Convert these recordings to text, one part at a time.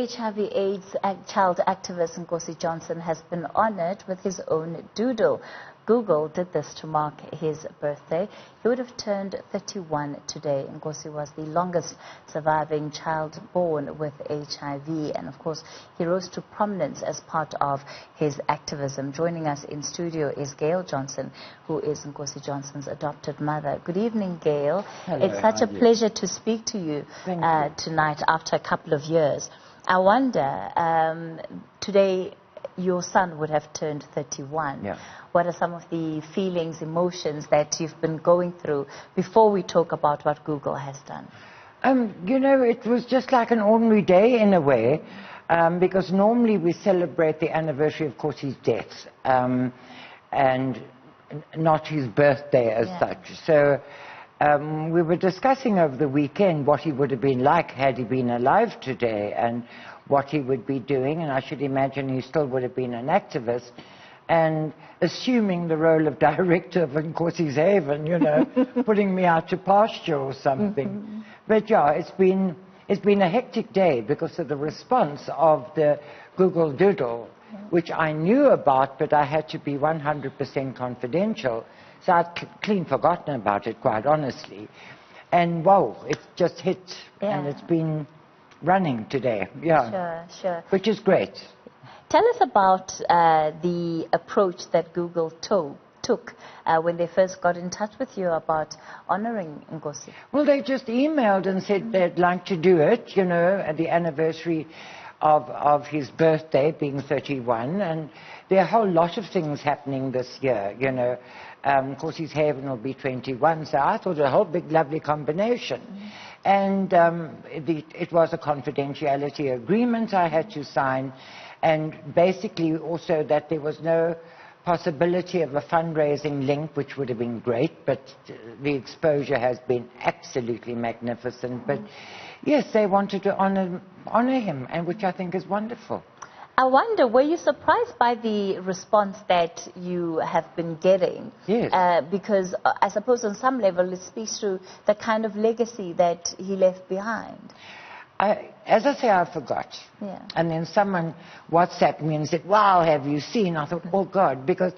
HIV/AIDS child activist Nkosi Johnson has been honored with his own doodle. Google did this to mark his birthday. He would have turned 31 today. Nkosi was the longest surviving child born with HIV, and of course he rose to prominence as part of his activism. Joining us in studio is Gail Johnson, who is Nkosi Johnson's adopted mother. Good evening, Gail. Hello, it's such a pleasure to speak to you tonight after a couple of years. I wonder, today your son would have turned 31. Yeah. What are some of the feelings, emotions that you've been going through before we talk about what Google has done? You know, it was just like an ordinary day in a way, because normally we celebrate the anniversary, of course, his death, and not his birthday as such. So we were discussing over the weekend what he would have been like had he been alive today and what he would be doing, and I should imagine he still would have been an activist and assuming the role of director of Nkosi's Haven, you know, putting me out to pasture or something. But yeah, it's been a hectic day because of the response of the Google Doodle, which I knew about, but I had to be 100% confidential. So I'd clean forgotten about it, quite honestly. And whoa, it just hit, and it's been running today, Sure. Which is great. Tell us about the approach that Google took when they first got in touch with you about honoring Nkosi. Well, they just emailed and said they'd like to do it, you know, at the anniversary of his birthday being 31, and there are a whole lot of things happening this year, you know. Of course, his Haven will be 21, so I thought a whole big lovely combination. And it was a confidentiality agreement I had to sign, and basically also that there was no possibility of a fundraising link, which would have been great, but the exposure has been absolutely magnificent. But yes, they wanted to honor him, and which I think is wonderful. I wonder, were you surprised by the response that you have been getting? Yes. Because I suppose on some level it speaks to the kind of legacy that he left behind. As I say, I forgot. Yeah. And then someone WhatsApped me and said, wow, have you seen? I thought, oh, God, because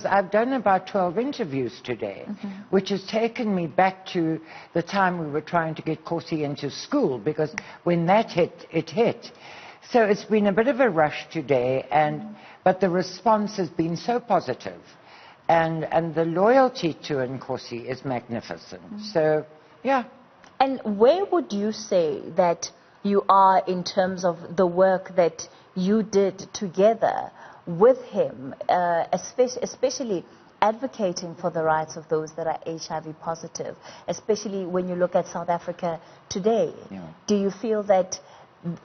I've done about 12 interviews today, which has taken me back to the time we were trying to get Nkosi into school, because when that hit, it hit. So it's been a bit of a rush today, but the response has been so positive, and the loyalty to Nkosi is magnificent. So, yeah. And where would you say that you are in terms of the work that you did together with him, especially advocating for the rights of those that are HIV positive, especially when you look at South Africa today? Yeah. Do you feel that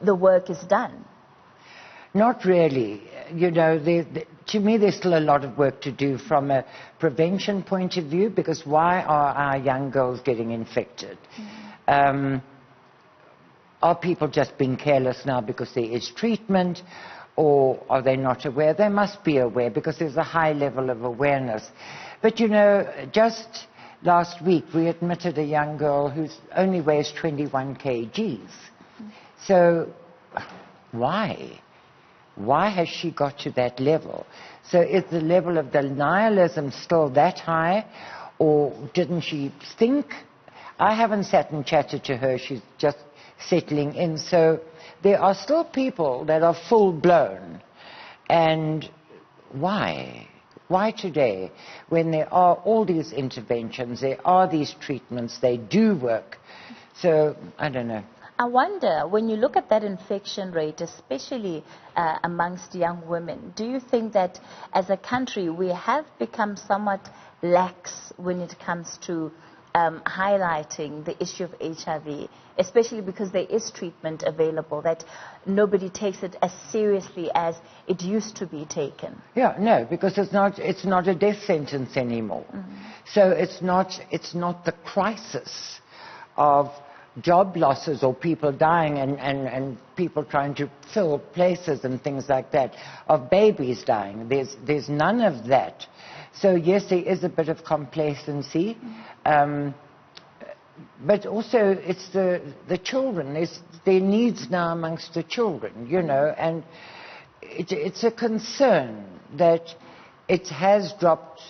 the work is done? Not really. You know, to me there's still a lot of work to do from a prevention point of view, because why are our young girls getting infected? Are people just being careless now because there is treatment, or are they not aware? They must be aware, because there's a high level of awareness. But you know, just last week we admitted a young girl who only weighs 21 kgs. So why? Why has she got to that level? So is the level of denialism still that high, or didn't she think? I haven't sat and chatted to her. She's just settling in. So there are still people that are full-blown. And why? Why today, when there are all these interventions, there are these treatments, they do work? So, I don't know. I wonder, when you look at that infection rate, especially amongst young women, do you think that as a country we have become somewhat lax when it comes to highlighting the issue of HIV, especially because there is treatment available, that nobody takes it as seriously as it used to be taken? Yeah, no, because it's not a death sentence anymore. So it's not the crisis of job losses or people dying and people trying to fill places and things like that, of babies dying. There's none of that. So yes, there is a bit of complacency. but also it's the children. There needs now amongst the children, you know, and it's a concern that it has dropped,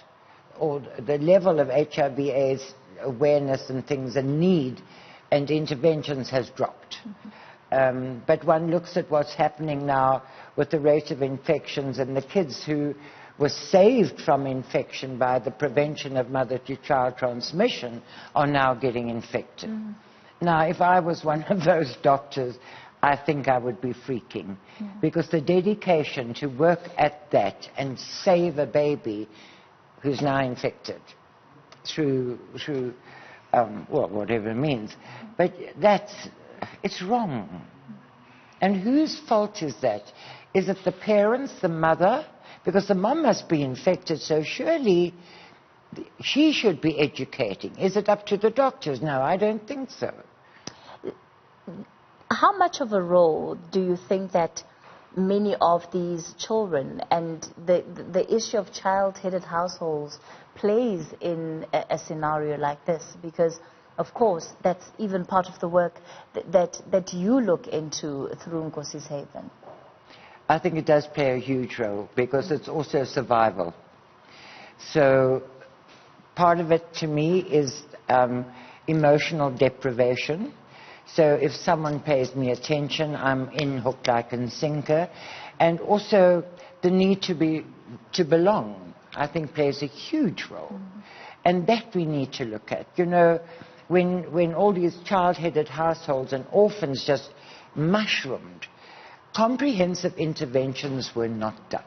or the level of HIV/AIDS awareness and things and need and interventions has dropped. But one looks at what's happening now with the rate of infections, and the kids who were saved from infection by the prevention of mother-to-child transmission are now getting infected. Now, if I was one of those doctors, I think I would be freaking, because the dedication to work at that and save a baby who's now infected through well, whatever it means, but it's wrong. And whose fault is that? Is it the parents, the mother? Because the mom must be infected, so surely she should be educating. Is it up to the doctors? No, I don't think so. How much of a role do you think that many of these children and the issue of child-headed households plays in a scenario like this? Because, of course, that's even part of the work that you look into through Nkosi's Haven. I think it does play a huge role, because it's also survival. So part of it to me is emotional deprivation. So if someone pays me attention, I'm in hook, line and sinker. And also the need to belong, I think, plays a huge role. And that we need to look at. You know, when all these child-headed households and orphans just mushroomed, comprehensive interventions were not done.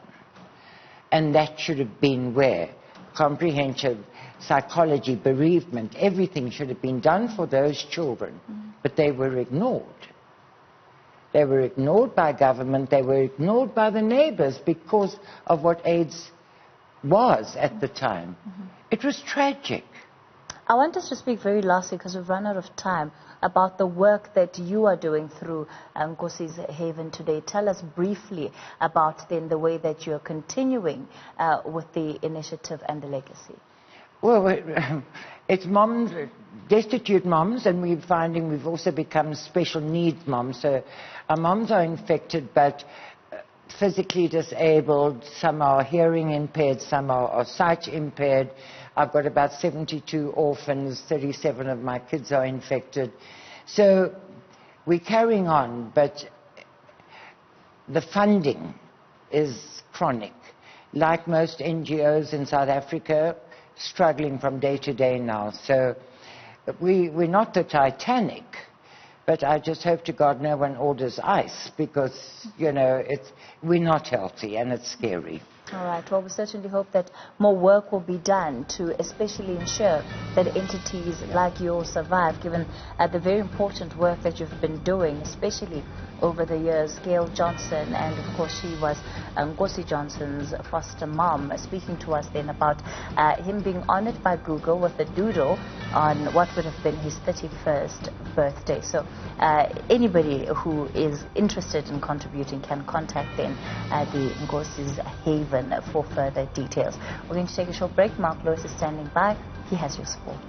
And that should have been where comprehensive psychology, bereavement, everything should have been done for those children. But they were ignored. They were ignored by government. They were ignored by the neighbors because of what AIDS was at the time. It was tragic. I want us to speak very lastly, because we've run out of time, about the work that you are doing through Nkosi's Haven today. Tell us briefly about then the way that you're continuing with the initiative and the legacy. Well, it's moms, destitute moms, and we're finding we've also become special needs moms. So our moms are infected but physically disabled. Some are hearing impaired, some are sight impaired. I've got about 72 orphans, 37 of my kids are infected. So we're carrying on, but the funding is chronic. Like most NGOs in South Africa, struggling from day to day now. So we're not the Titanic, but I just hope to God no one orders ice, because, you know, we're not healthy and it's scary. All right. Well, we certainly hope that more work will be done to especially ensure that entities like yours survive, given the very important work that you've been doing, especially over the years. Gail Johnson, and of course she was Nkosi Johnson's foster mom, speaking to us then about him being honored by Google with a doodle on what would have been his 31st birthday. So anybody who is interested in contributing can contact then the Nkosi's Haven for further details. We're going to take a short break. Mark Lewis is standing by. He has your support.